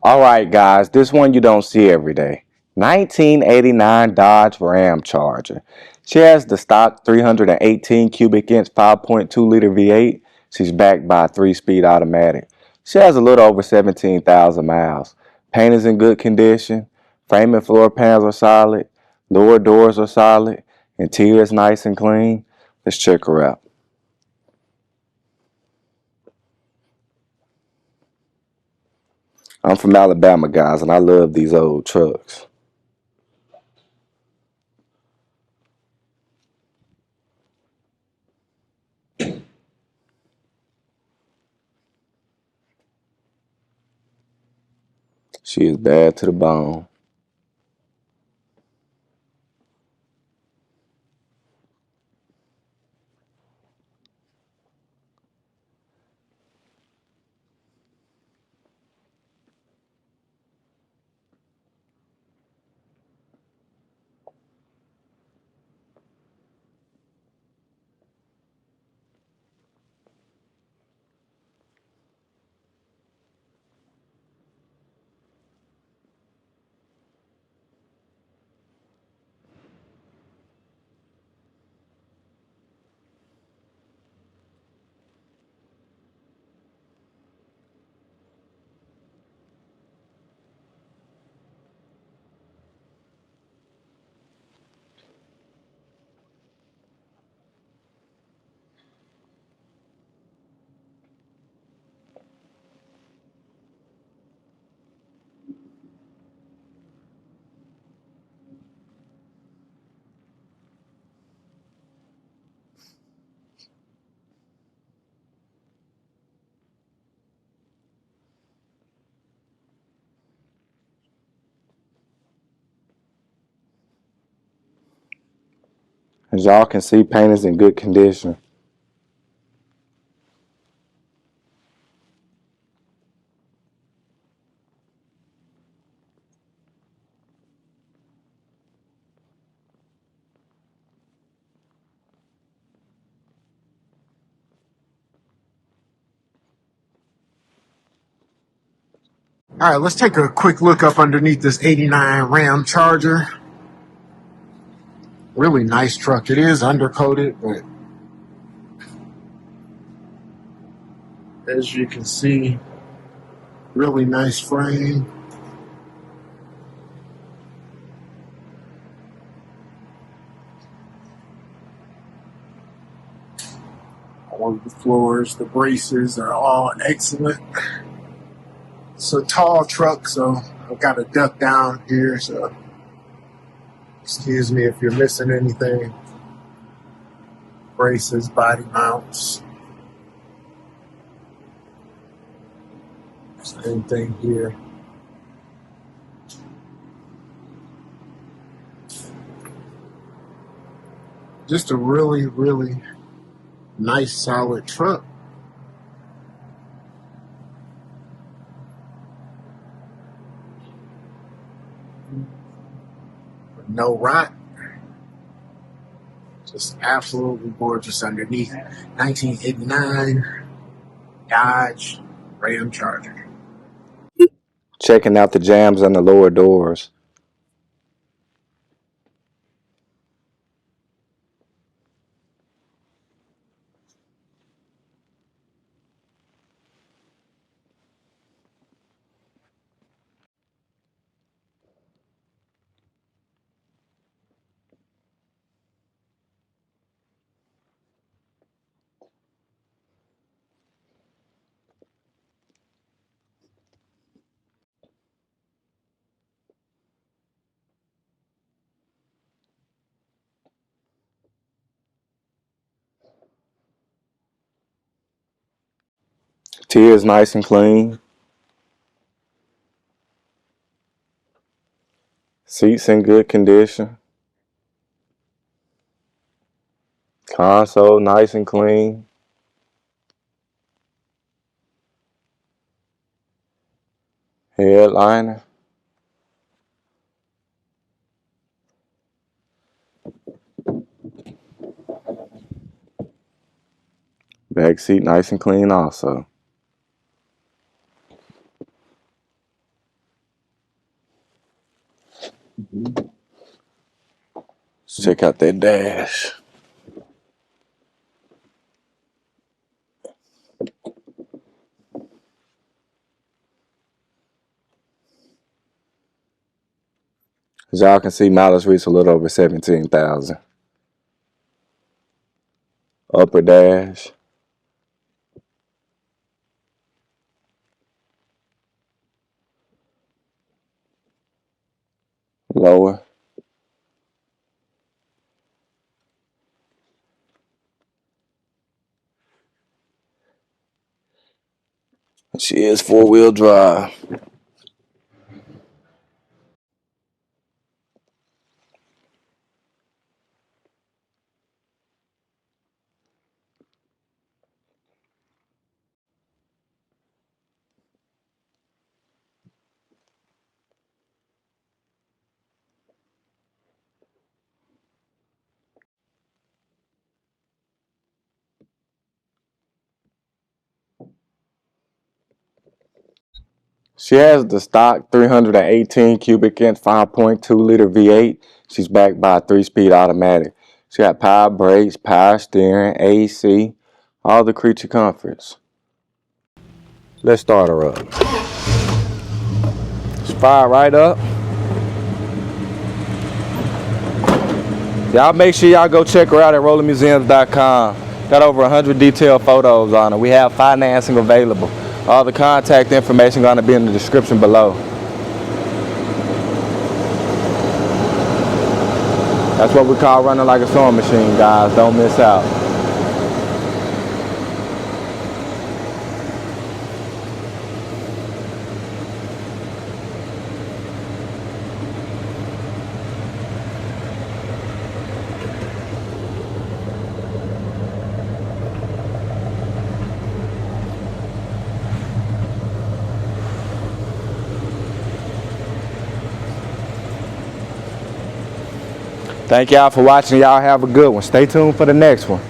Alright guys, this one you don't see every day. 1989 Dodge RamCharger. She has the stock 318 cubic inch 5.2 liter V8. She's backed by a 3-speed automatic. She has a little over 17,000 miles. Paint is in good condition. Frame and floor pans are solid. Lower doors are solid. Interior is nice and clean. Let's check her out. I'm from Alabama, guys, and I love these old trucks. She is bad to the bone. As y'all can see, paint is in good condition. All right, let's take a quick look up underneath this 89 RamCharger. Really nice truck. It is undercoated, but as you can see, really nice frame. All of the floors, the braces are all excellent. It's a tall truck, so I've got to duck down here, so excuse me if you're missing anything. Braces, body mounts. Same thing here. Just a really, really nice, solid truck. No rot. Just absolutely gorgeous underneath. 1989 Dodge RamCharger. Checking out the jambs on the lower doors. Interior is nice and clean. Seats in good condition. Console nice and clean. Headliner. Back seat nice and clean also. Check out that dash. As y'all can see, mileage reached a little over 17,000. Upper dash. Lower. She is 4-wheel drive. She has the stock 318 cubic inch 5.2 liter V8. She's backed by a 3-speed automatic. She got power brakes, power steering, AC, all the creature comforts. Let's start her up. Let's fire right up. Y'all make sure y'all go check her out at rollermuseums.com. Got over 100 detailed photos on her. We have financing available. All the contact information going to be in the description below. That's what we call running like a sewing machine, guys. Don't miss out. Thank y'all for watching. Y'all have a good one. Stay tuned for the next one.